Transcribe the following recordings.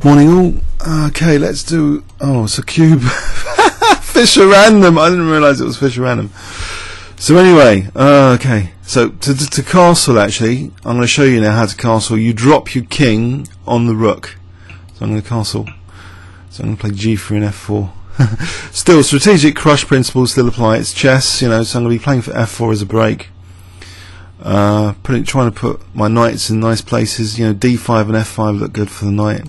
Morning all. Okay, let's do. Oh, it's a cube. Fisher random. I didn't realise it was Fisher random. So anyway, okay. So to castle, actually, I'm going to show you now how to castle. You drop your king on the rook. So I'm going to castle. So I'm going to play g3 and f4. Still, strategic crush principles still apply. It's chess, you know. So I'm going to be playing for f4 as a break. Trying to put my knights in nice places. You know, d5 and f5 look good for the knight.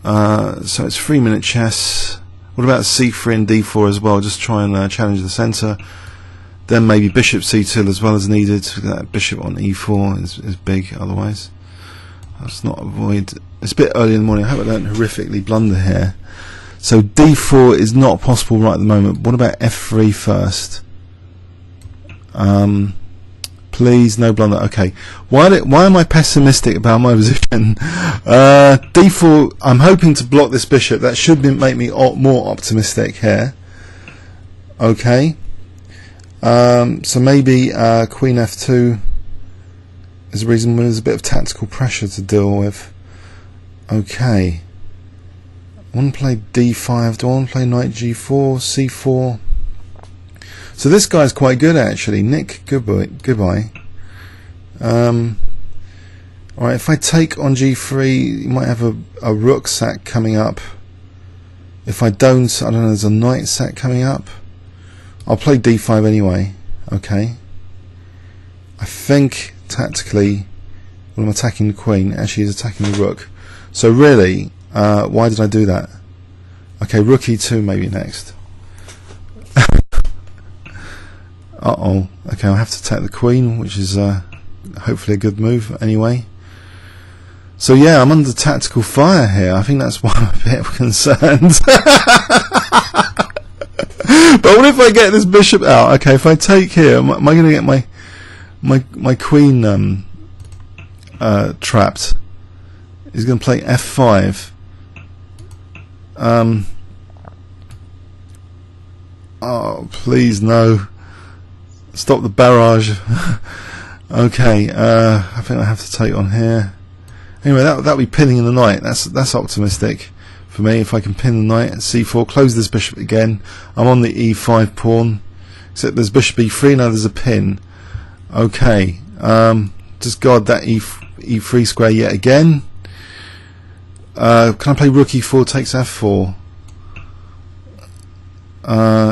So it's 3-minute chess. What about c3 and d4 as well? Just try and challenge the centre. Then maybe bishop c2 as well as needed. That bishop on e4 is big otherwise. Let's not avoid. It's a bit early in the morning. I hope I don't horrifically blunder here. So d4 is not possible right at the moment. What about f3 first? Please, no blunder. Okay. Why am I pessimistic about my position? d4. I'm hoping to block this bishop. That should make me more optimistic here. Okay. So maybe queen f2 is a reason where there's a bit of tactical pressure to deal with. Okay. I want to play d5. Do I want to play knight g4, c4? So this guy's quite good actually. Nick, goodbye. Alright, if I take on g3, you might have a rook sack coming up. If I don't, I don't know, there's a knight sack coming up. I'll play d5 anyway. Okay. I think tactically, when I'm attacking the queen, actually he's attacking the rook. So really, why did I do that? Okay, rook e2 maybe next. Uh-oh. Okay, I'll have to attack the queen, which is hopefully a good move anyway. So yeah, I'm under tactical fire here. I think that's why I'm a bit concerned. But what if I get this bishop out? Okay, if I take here, am I going to get my queen trapped? He's going to play f5. Oh, please no. Stop the barrage. Okay, I think I have to take on here. Anyway, that'll be pinning in the knight. That's optimistic for me. If I can pin the knight at c4, close this bishop again. I'm on the e5 pawn. Except there's bishop e3. Now there's a pin. Okay, just guard that e3 square yet again. Can I play rook e4 takes f4?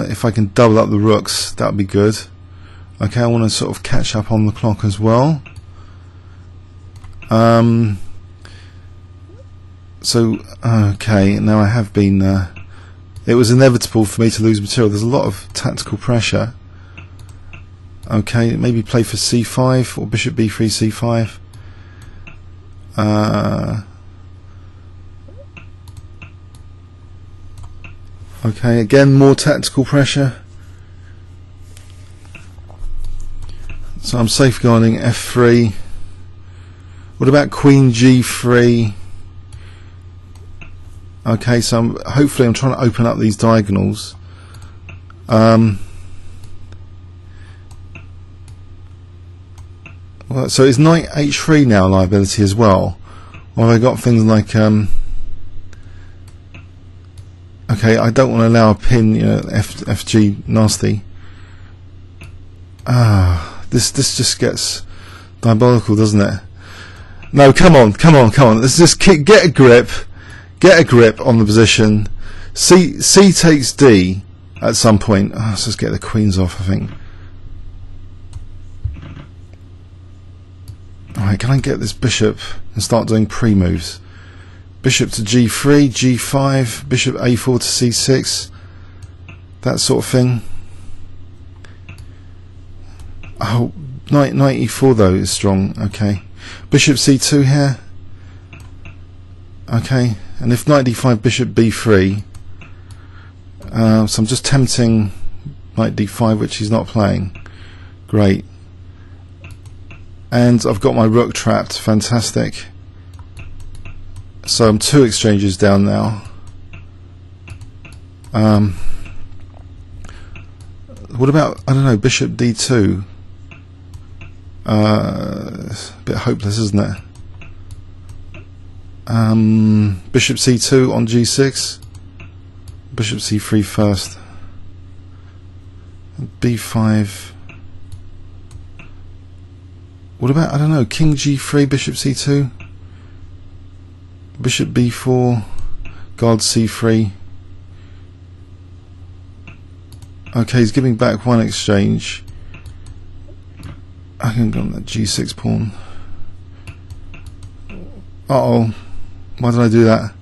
If I can double up the rooks, that would be good. Okay, I want to sort of catch up on the clock as well. So, okay, now I have been... it was inevitable for me to lose material. There's a lot of tactical pressure. Okay, maybe play for c5 or bishop b3 c5. Okay, again, more tactical pressure. So I'm safeguarding f3. What about queen g3? Okay, so hopefully I'm trying to open up these diagonals. Well, so is knight h3 now a liability as well? Or have I got things like... okay, I don't want to allow a pin, you know, FG nasty. This just gets diabolical, doesn't it? No, come on. Let's just get a grip on the position. C takes D at some point. Let's just get the queens off, I think. Alright, can I get this bishop and start doing pre-moves? Bishop to g3, g5, bishop a4 to c6, that sort of thing. Oh, knight e4 though is strong. Okay, bishop c2 here. Okay, and if knight d5, bishop b3. So I'm just tempting knight d5, which he's not playing. Great. And I've got my rook trapped. Fantastic. So I'm 2 exchanges down now. What about, I don't know, bishop d2? It's a bit hopeless, isn't it? Bishop c2 on g6. Bishop c3 first. b5. What about, I don't know, king g3, bishop c2, bishop b4, guard c3. Okay, he's giving back one exchange. I can go on that g6 pawn. Uh-oh. Why did I do that?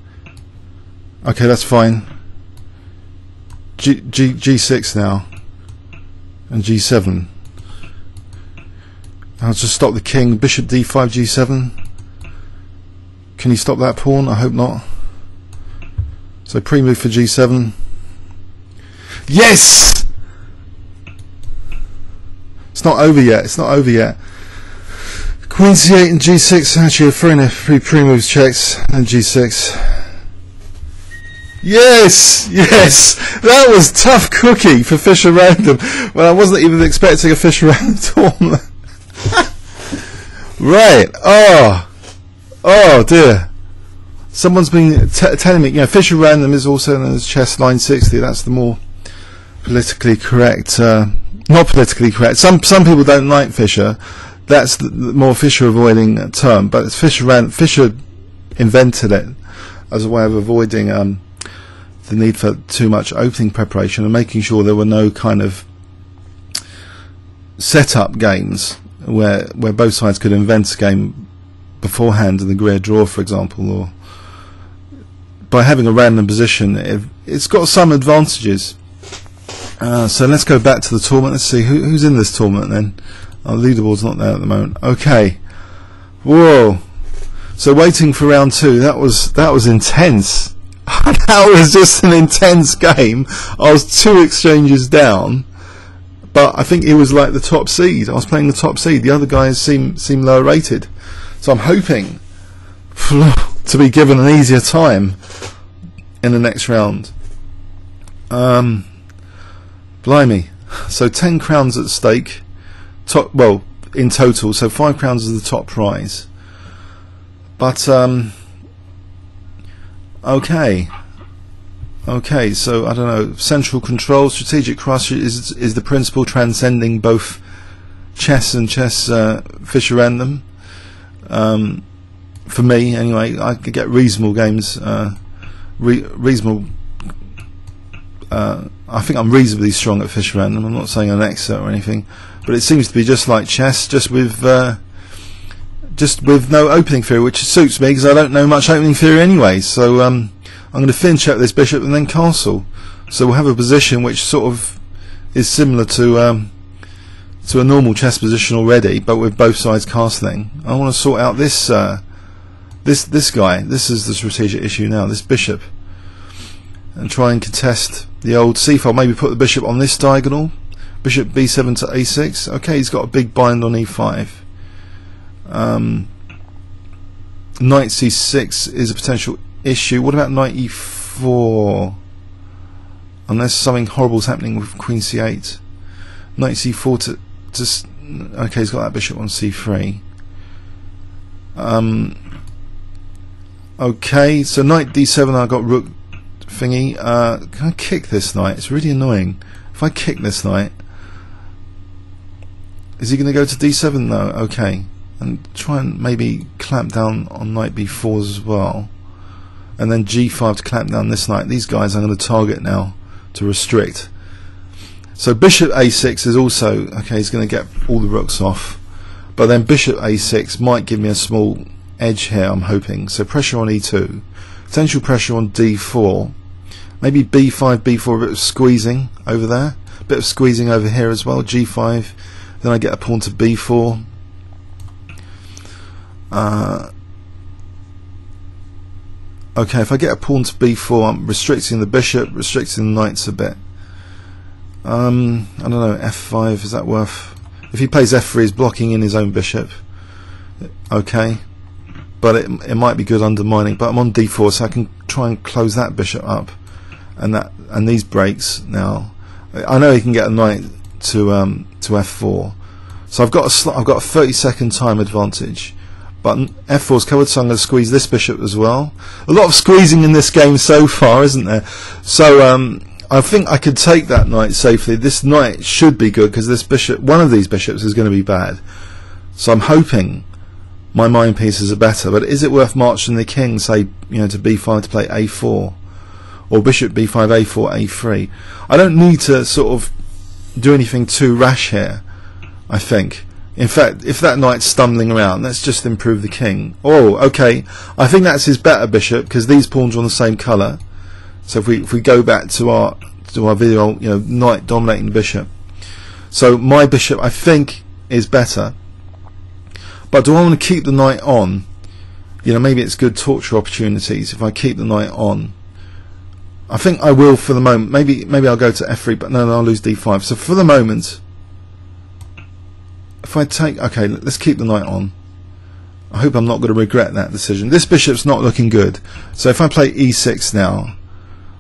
Okay, that's fine. G6 now. And g7. I'll just stop the king. Bishop d5, g7. Can you stop that pawn? I hope not. So pre-move for g7. Yes! It's not over yet. It's not over yet. Queen c8 and g6. Actually, fair enough. Pre-moves checks and g6. Yes! Yes! That was tough cookie for Fischer Random. Well, I wasn't even expecting a Fischer Random tournament. Right. Oh dear. Someone's been telling me, Fischer Random is also known as Chess 960. That's the more politically correct, not politically correct. Some people don't like Fischer. That's the more Fischer avoiding term, but it's Fischer invented it as a way of avoiding the need for too much opening preparation and making sure there were no kind of setup games where both sides could invent a game beforehand and agree a draw, for example, or by having a random position. It's got some advantages. So let's go back to the tournament. Let's see who's in this tournament then. Our leaderboard's not there at the moment. Okay. Whoa. So waiting for round 2. That was intense. That was just an intense game. I was 2 exchanges down, but I think he was like the top seed. I was playing the top seed. The other guys seem lower rated. So I'm hoping to be given an easier time in the next round. Blimey. So 10 crowns at stake. Well, in total. So 5 crowns is the top prize. But okay, so I don't know. Central control, strategic crush is the principle transcending both chess and chess Fischer Random. For me, anyway, I could get reasonable games. Reasonable. I think I'm reasonably strong at Fischer Random. I'm not saying I'm an expert or anything, but it seems to be just like chess, just with no opening theory, which suits me because I don't know much opening theory anyway. So I'm going to fin check this bishop and then castle. So we'll have a position which sort of is similar to a normal chess position already, but with both sides castling. I want to sort out this this guy. This is the strategic issue now. This bishop, and try and contest the old c-file. Maybe put the bishop on this diagonal. Bishop b7 to a6. Okay, he's got a big bind on e5. Knight c6 is a potential issue. What about knight e4? Unless something horrible is happening with queen c8. Knight c4 to okay, he's got that bishop on c3. Okay, so knight d7. I got rook thingy. Can I kick this knight? It's really annoying. If I kick this knight, is he going to go to d7? No. Okay, and try and maybe clamp down on knight b4 as well, and then g5 to clamp down this knight. These guys I'm going to target now to restrict. So bishop a6 is also okay. He's going to get all the rooks off, but then bishop a6 might give me a small edge here, I'm hoping. So pressure on e2, potential pressure on d4, maybe b5, b4, a bit of squeezing over there, a bit of squeezing over here as well. G5, then I get a pawn to b4. Okay, if I get a pawn to b4, I'm restricting the bishop, restricting the knights a bit. I don't know, f5, is that worth? If he plays f3, he's blocking in his own bishop. Okay, but it might be good undermining. But I'm on d4, so I can try and close that bishop up, and these breaks now. I know he can get a knight to f4, so I've got a 30-second time advantage. but f4 is covered, so I'm going to squeeze this bishop as well. A lot of squeezing in this game so far, isn't there? So I think I could take that knight safely. This knight should be good because this bishop, one of these bishops, is going to be bad. So I'm hoping my mine pieces are better. But is it worth marching the king, say, to b5 to play a4, or bishop b5, a4, a3? I don't need to sort of do anything too rash here, I think. In fact, if that knight's stumbling around, let's just improve the king. Oh, okay. I think that's his better bishop because these pawns are on the same colour. So if we go back to our video, knight dominating the bishop. So my bishop, I think, is better. But do I want to keep the knight on? Maybe it's good torture opportunities if I keep the knight on. I think I will for the moment. Maybe I'll go to f3, but no, I'll lose d5. So for the moment, if I take, okay, let's keep the knight on. I hope I'm not going to regret that decision. This bishop's not looking good. So if I play e6 now,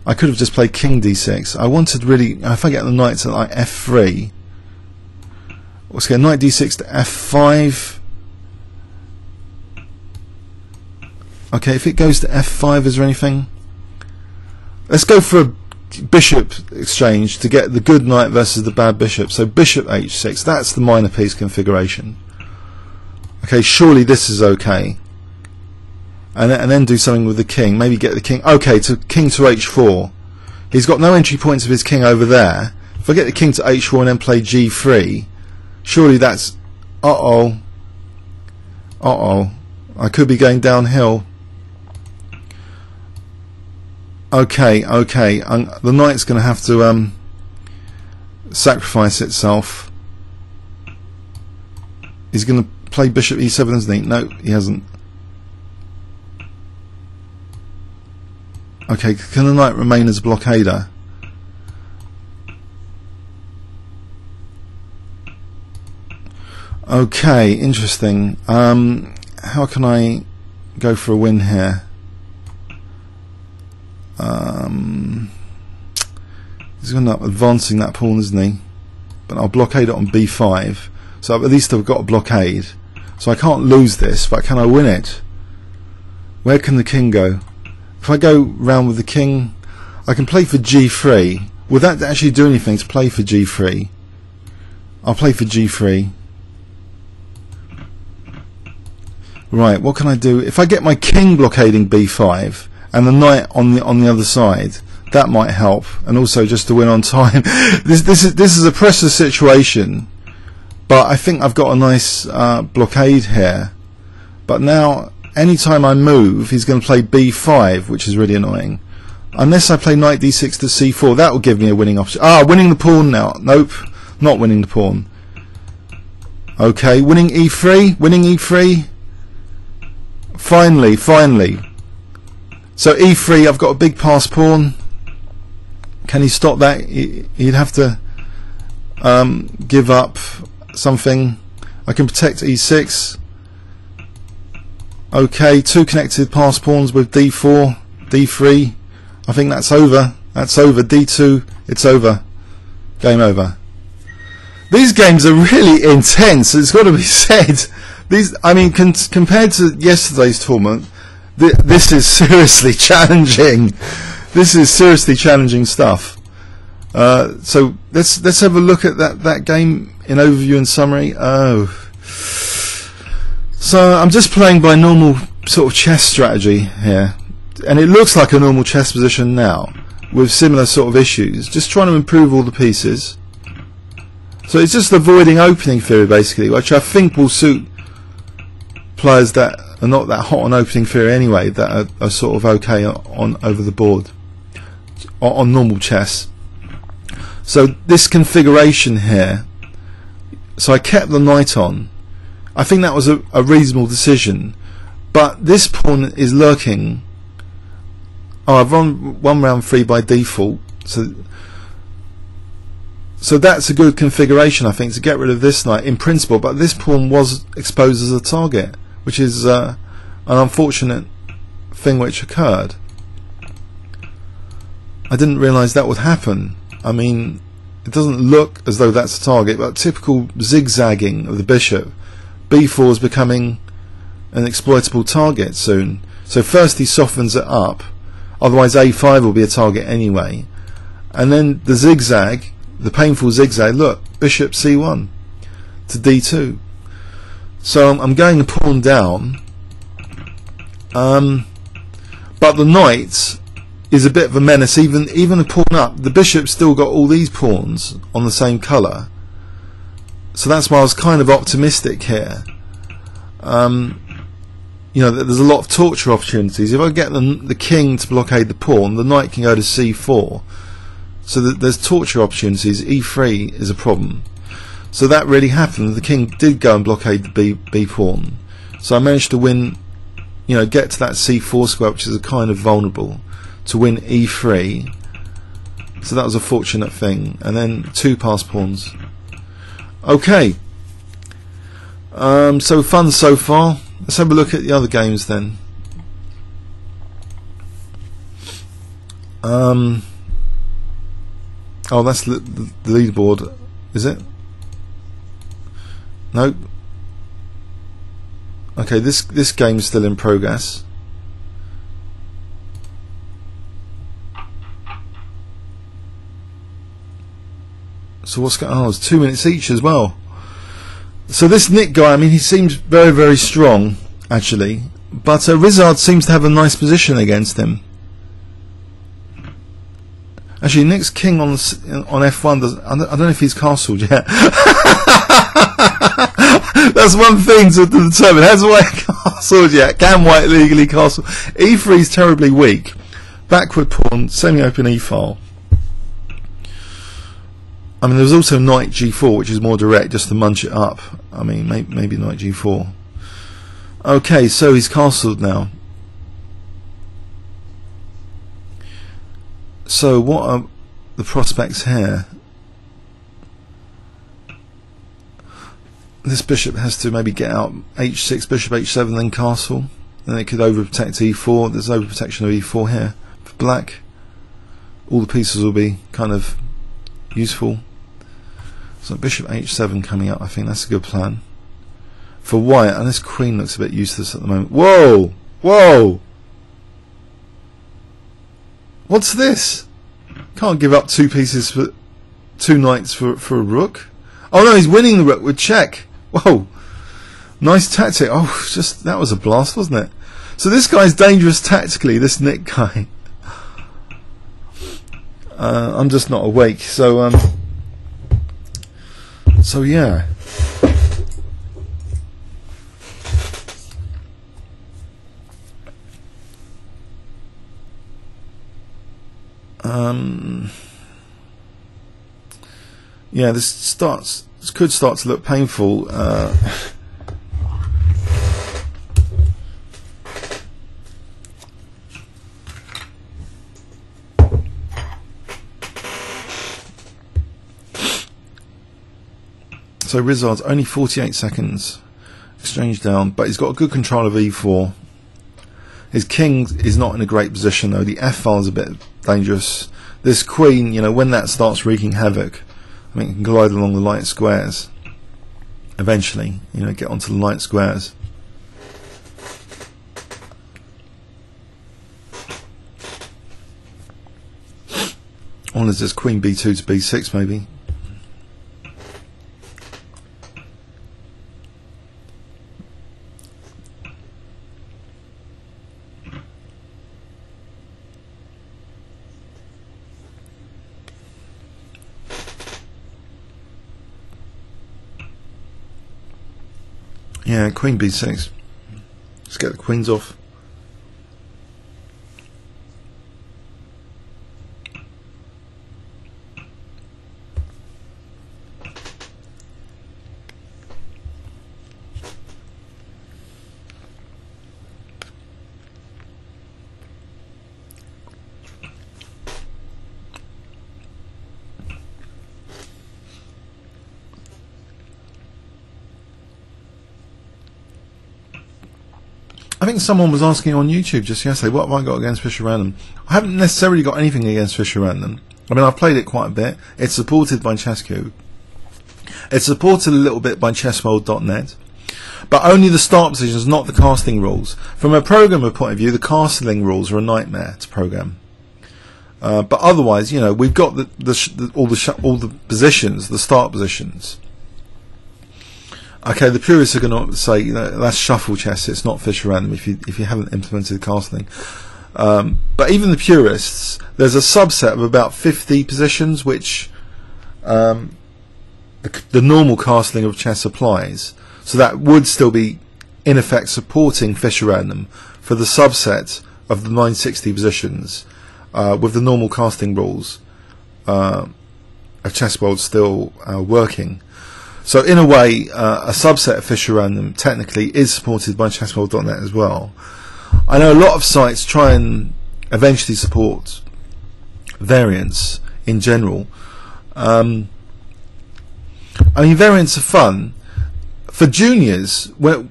I could have just played king d6. I wanted really, if I get the knight to like f3, let's get knight d6 to f5. Okay, if it goes to f5, is there anything? Let's go for a bishop exchange to get the good knight versus the bad bishop. So bishop h6, that's the minor piece configuration. Okay, surely this is okay. And then do something with the king. Maybe get the king. Okay, to king to h4. He's got no entry points of his king over there. If I get the king to h4 and then play g3, surely that's... Uh-oh. Uh-oh. I could be going downhill. Okay. The knight's going to have to sacrifice itself. He's going to play bishop e7, isn't he? No, he hasn't. Okay, can the knight remain as a blockader? Okay, interesting. How can I go for a win here? He's going to end up advancing that pawn, isn't he? But I'll blockade it on b5. So at least I've got a blockade. So I can't lose this, but can I win it? Where can the king go? If I go round with the king, I can play for g3. Would that actually do anything to play for g3? I'll play for g3. Right, what can I do? If I get my king blockading b5 and the knight on the other side, that might help, and also just to win on time. This is a pressure situation, but I think I've got a nice blockade here. But now, anytime I move, he's going to play b5, which is really annoying. Unless I play knight d6 to c4, that will give me a winning option. Ah, winning the pawn now. Nope, not winning the pawn. Okay, winning e3, winning e3. Finally. So e3, I've got a big pass pawn. Can he stop that? He'd have to give up something. I can protect e6. Okay, two connected pass pawns with d4, d3. I think that's over. That's over. d2, it's over. Game over. These games are really intense, it's got to be said. These, I mean, compared to yesterday's tournament, this is seriously challenging. This is seriously challenging stuff. So let's have a look at that game in overview and summary. Oh, so I'm just playing by normal sort of chess strategy here, and it looks like a normal chess position now with similar sort of issues. Just trying to improve all the pieces. So it's just avoiding opening theory basically, which I think will suit players that are not that hot on opening theory anyway, that are sort of okay on over the board on normal chess. So this configuration here, so I kept the knight on. I think that was a reasonable decision, but this pawn is lurking. Oh, I've run one round free by default, so that's a good configuration, I think, to get rid of this knight in principle, but this pawn was exposed as a target, which is an unfortunate thing which occurred. I didn't realise that would happen. I mean, it doesn't look as though that's a target, but typical zigzagging of the bishop. b4 is becoming an exploitable target soon. So first he softens it up, otherwise a5 will be a target anyway, and then the zigzag, the painful zigzag, look, bishop c1 to d2. So I'm going the pawn down, but the knight is a bit of a menace. Even a pawn up, the bishop's still got all these pawns on the same colour, so that's why I was kind of optimistic here. You know, there's a lot of torture opportunities. If I get the king to blockade the pawn, the knight can go to c4. So there's torture opportunities. e3 is a problem. So that really happened. The king did go and blockade the b pawn. So I managed to win, you know, get to that c4 square, which is a kind of vulnerable, to win e3. So that was a fortunate thing. And then 2 passed pawns. Okay. So fun so far. Let's have a look at the other games then. Oh, that's the leaderboard, is it? Nope. Okay, this game's still in progress. So what's going on? Oh, it's 2 minutes each as well. So this Nick guy, I mean, he seems very, very strong, actually. But Rizard seems to have a nice position against him. Actually, Nick's king on f1 doesn't. I don't know if he's castled yet. That's one thing to determine. Has White castled yet? Can White legally castle? e3 is terribly weak. Backward pawn, semi-open e-file. I mean, there's also knight g4, which is more direct, just to munch it up. I mean, maybe knight g4. Okay, so he's castled now. So what are the prospects here? This bishop has to maybe get out h6, bishop h7, then castle. Then it could overprotect e4. There's overprotection of e4 here for black. All the pieces will be kind of useful. So bishop h7 coming up, I think that's a good plan for white. And this queen looks a bit useless at the moment. Whoa! Whoa! What's this? Can't give up 2 pieces for 2 knights for a rook. Oh no, he's winning the rook with check. Whoa! Nice tactic. Oh, just that was a blast, wasn't it? So this guy's dangerous tactically, this Nick guy. I'm just not awake, so yeah. Yeah, this could start to look painful. So Rizard's only 48 seconds exchange down, but he's got a good control of e4. His king is not in a great position though. The f-file is a bit dangerous. This queen, you know, when that starts wreaking havoc, I mean, it can glide along the light squares. Eventually, you know, get onto the light squares. Or there's this queen b2 to b6 maybe. Yeah, queen b6. Let's get the queens off. I think someone was asking on YouTube just yesterday, what have I got against Fischer Random? I haven't necessarily got anything against Fischer Random. I mean, I've played it quite a bit. It's supported by Chesscube. It's supported a little bit by chessworld.net. but only the start positions, not the castling rules. From a programmer point of view, the castling rules are a nightmare to program. But otherwise, you know, we've got all the positions, the start positions. Okay, the purists are going to say, you know, that's shuffle chess. It's not Fischer random if you haven't implemented castling. But even the purists, there's a subset of about 50 positions which the normal castling of chess applies. So that would still be, in effect, supporting Fischer random for the subset of the 960 positions with the normal casting rules of chess world still working. So in a way, a subset of Fischer random technically is supported by chessworld.net as well. I know a lot of sites try and eventually support variants in general. I mean, variants are fun for juniors. Well,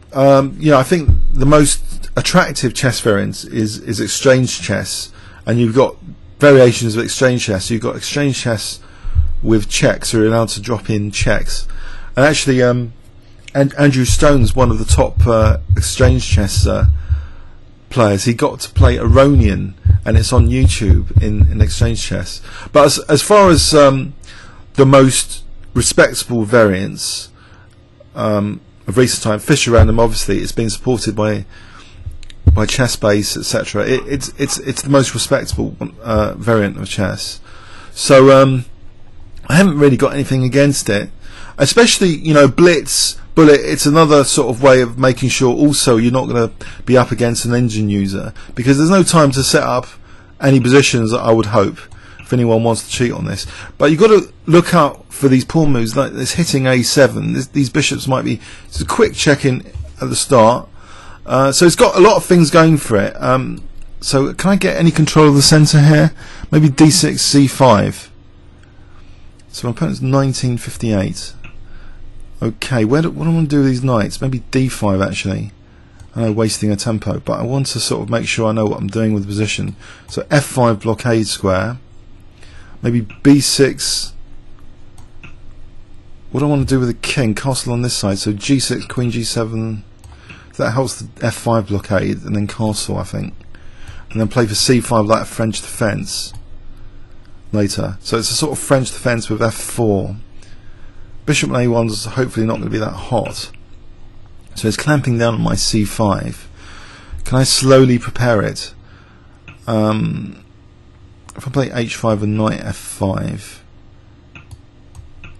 you know, I think the most attractive chess variants is exchange chess, and you've got variations of exchange chess. You've got exchange chess with checks, so you're allowed to drop in checks. And actually, Andrew Stone's one of the top exchange chess players. He got to play Aronian, and it's on YouTube in exchange chess. But as far as the most respectable variants of recent time, Fischer random, obviously it's been supported by ChessBase, etc. It's the most respectable variant of chess. So I haven't really got anything against it. Especially, you know, Blitz, Bullet, it's another sort of way of making sure also you're not going to be up against an engine user, because there's no time to set up any positions, I would hope, if anyone wants to cheat on this. But you've got to look out for these pawn moves, like this hitting a7. These bishops might be, it's a quick check-in at the start. So it's got a lot of things going for it. So can I get any control of the centre here? Maybe d6, c5. So my opponent's 1958. Okay, what do I want to do with these knights? Maybe d5 actually. I know, wasting a tempo, but I want to sort of make sure I know what I'm doing with the position. So f5 blockade square. Maybe b6. What do I want to do with the king? Castle on this side. So g6, queen g7. That helps the f5 blockade, and then castle, I think. And then play for c5 like a French defence later. So it's a sort of French defence with f4. Bishop on a1's hopefully not going to be that hot. So it's clamping down on my c5. Can I slowly prepare it? If I play h5 and knight f5.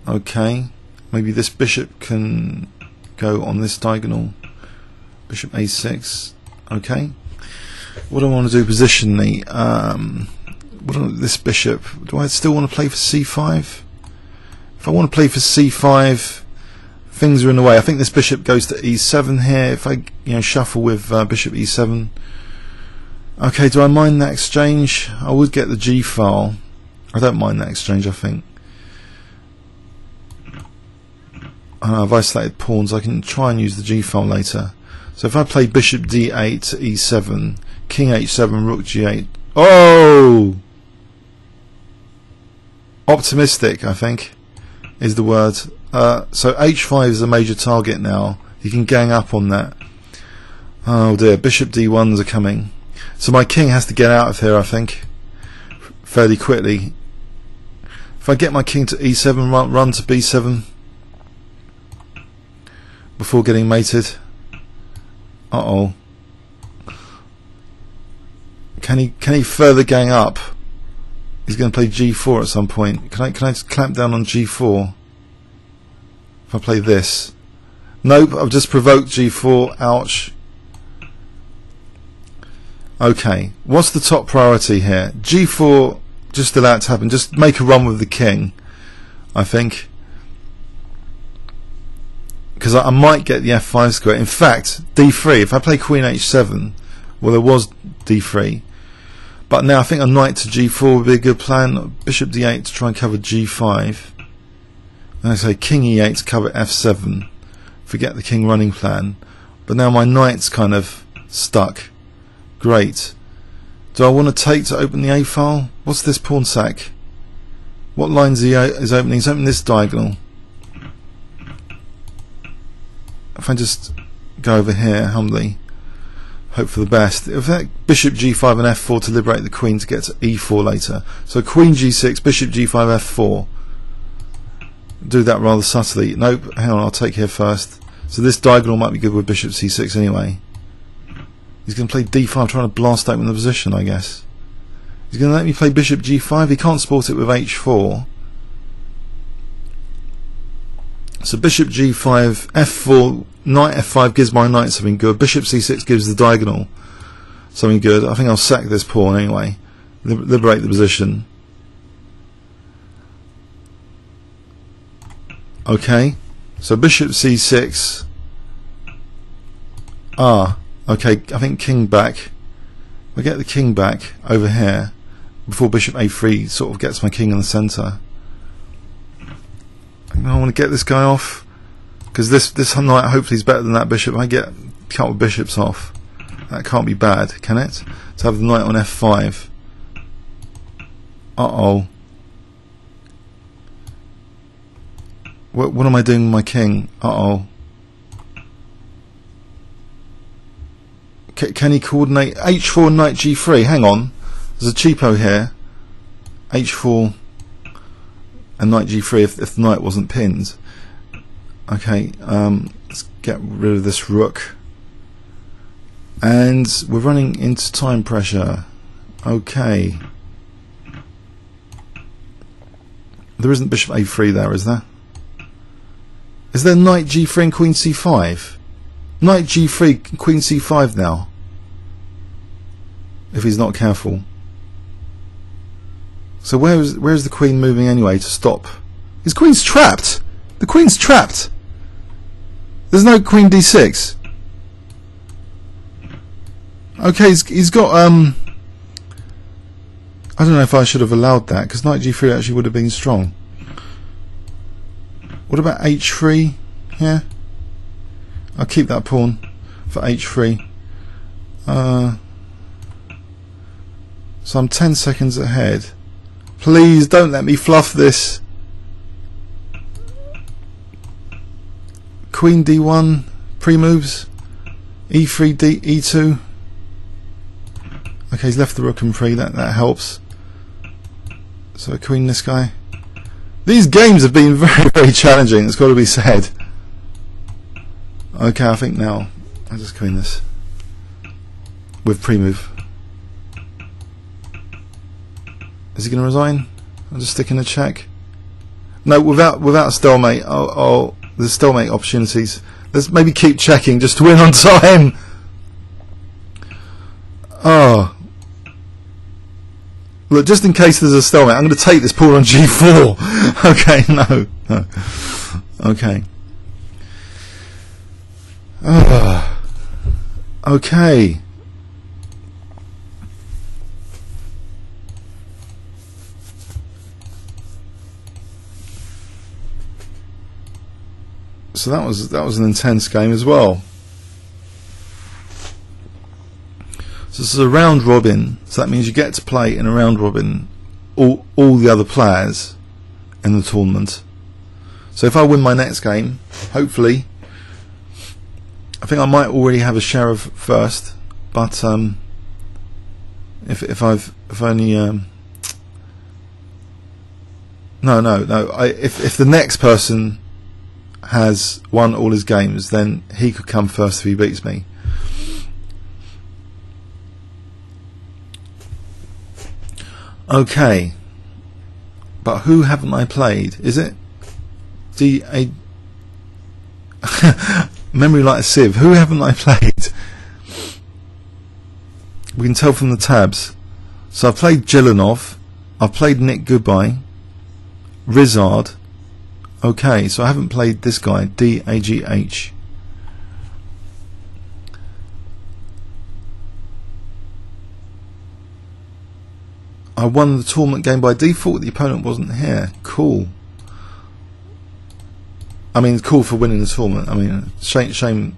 Okay. Maybe this bishop can go on this diagonal. Bishop a6. Okay. What do I want to do positionally? This bishop. Do I still want to play for c5? If I want to play for c5, things are in the way. I think this bishop goes to e7 here. If I, you know, shuffle with bishop e7. Okay, do I mind that exchange? I would get the g file. I don't mind that exchange, I think. I've isolated pawns. I can try and use the g file later. So if I play bishop d8 to e7, king h7, rook g8. Oh! Optimistic, I think, is the word. So h5 is a major target now. You can gang up on that. Oh dear, bishop d1s are coming. So my king has to get out of here, I think, fairly quickly. If I get my king to e7, run to b7 before getting mated. Uh-oh. Can he further gang up? He's going to play g4 at some point. Can I clamp down on g4? If I play this. Nope, I've just provoked g4. Ouch. Okay, what's the top priority here? g4, just allow it to happen. Just make a run with the king, I think. Because I might get the f5 square. In fact, d3, if I play queen h7, well, there was d3. But now I think a knight to g4 would be a good plan. Bishop d8 to try and cover g5. And I say king e8 to cover f7. Forget the king running plan. But now my knight's kind of stuck. Great. Do I want to take to open the a file? What's this pawn sack? What lines is opening? He's opening this diagonal. If I just go over here humbly, hope for the best. If that bishop g5 and f4 to liberate the queen to get to e4 later. So queen g6, bishop g5, f4. Do that rather subtly. Nope, hang on, I'll take here first. So this diagonal might be good with bishop c6 anyway. He's going to play d5, trying to blast open the position, I guess. He's going to let me play bishop g5. He can't support it with h4. So bishop g5, f4, knight f5 gives my knight something good. Bishop c6 gives the diagonal something good. I think I'll sack this pawn anyway. Liberate the position. Okay, so bishop c6. Okay, I think king back. We get the king back over here before bishop a3 sort of gets my king in the centre. I want to get this guy off because this knight hopefully is better than that bishop. I get a couple of bishops off. That can't be bad, can it? To have the knight on f5. Uh-oh. What am I doing with my king? Uh-oh. Can he coordinate h4 knight g3? Hang on. There's a cheapo here. h4 and knight g3 if the knight wasn't pinned. Okay, let's get rid of this rook. And we're running into time pressure. Okay. There isn't bishop a3 there, is there? Is there knight g3 and queen c5? Knight g3, queen c5 now. If he's not careful. So where's the queen moving anyway to stop? His queen's trapped! The queen's trapped! There's no queen d6. Okay, he's got I don't know if I should have allowed that because knight g3 actually would have been strong. What about h3 here? I'll keep that pawn for h3. So I'm 10 seconds ahead. Please don't let me fluff this. Queen d1 pre-moves. e3 e2. Okay, he's left the rook and free. That helps. So queen this guy. These games have been very, very challenging. It's got to be said. Okay, I think now I'll just queen this with pre-move. Is he going to resign? I'll just stick in a check. No, without stalemate. Oh, there's stalemate opportunities. Let's maybe keep checking just to win on time. Oh. Look, just in case there's a stalemate, I'm going to take this pawn on g4. Okay, no. Okay. Okay. So that was an intense game as well. So this is a round robin, so that means you get to play in a round robin all the other players in the tournament. So if I win my next game, hopefully, I think I might already have a share of first, but if the next person has won all his games, then he could come first if he beats me. Okay, but who haven't I played? Is it memory like a sieve? Who haven't I played? We can tell from the tabs. So I've played Jilanov, I've played Nick Goodbye, Rizard. Okay, so I haven't played this guy, D-A-G-H. I won the tournament game by default. The opponent wasn't here. Cool. I mean, cool for winning the tournament. I mean, shame.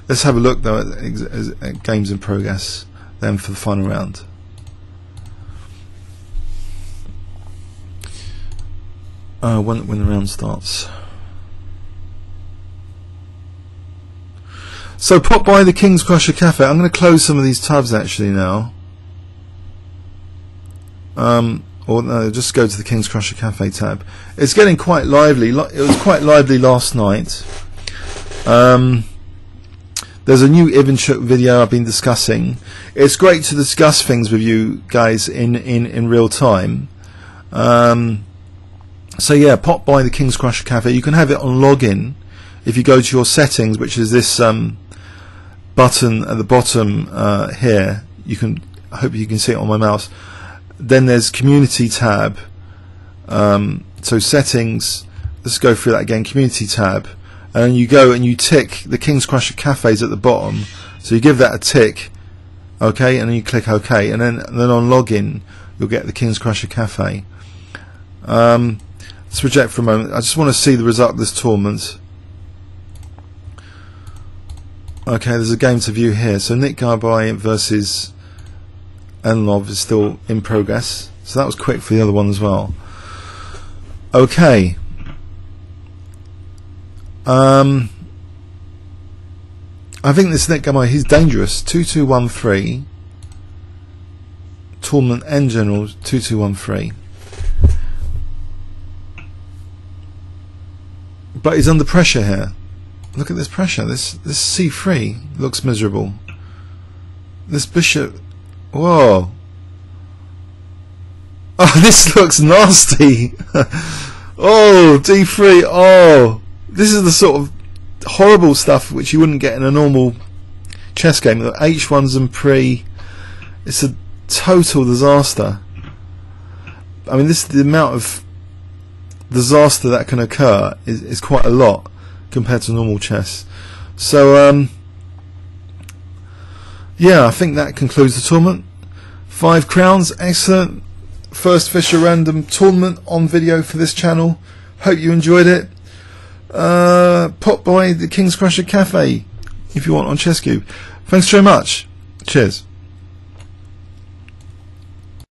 Let's have a look though at games in progress then for the final round. When the round starts. So pop by the King's Crusher Cafe. I'm going to close some of these tabs actually now. Or no, just go to the King's Crusher Cafe tab. It's getting quite lively. It was quite lively last night. There's a new Ivanchuk video I've been discussing. It's great to discuss things with you guys in real time. So yeah, pop by the King's Crusher Cafe. You can have it on login if you go to your settings, which is this button at the bottom here. I hope you can see it on my mouse. Then there's community tab. So settings, let's go through that again. Community tab, and you go and you tick the King's Crusher Cafes at the bottom. So you give that a tick, okay, and then you click OK, and then on login you'll get the King's Crusher Cafe. Let's reject for a moment. I just want to see the result of this tournament. Okay, there's a game to view here. So Nick Garby versus Enlov is still in progress. So that was quick for the other one as well. Okay. I think this Nick Garby, he's dangerous. 2213. Tournament end general 2213. But he's under pressure here. Look at this pressure. This c3 looks miserable. This bishop. Whoa. Oh, this looks nasty. Oh, d3. Oh, this is the sort of horrible stuff which you wouldn't get in a normal chess game. The h1s and pre. It's a total disaster. I mean, the amount of disaster that can occur is quite a lot compared to normal chess. So yeah, I think that concludes the tournament. 5 crowns, excellent. First Fisher Random tournament on video for this channel. Hope you enjoyed it. Pop by the King's Crusher Cafe if you want on Chesscube. Thanks very much. Cheers.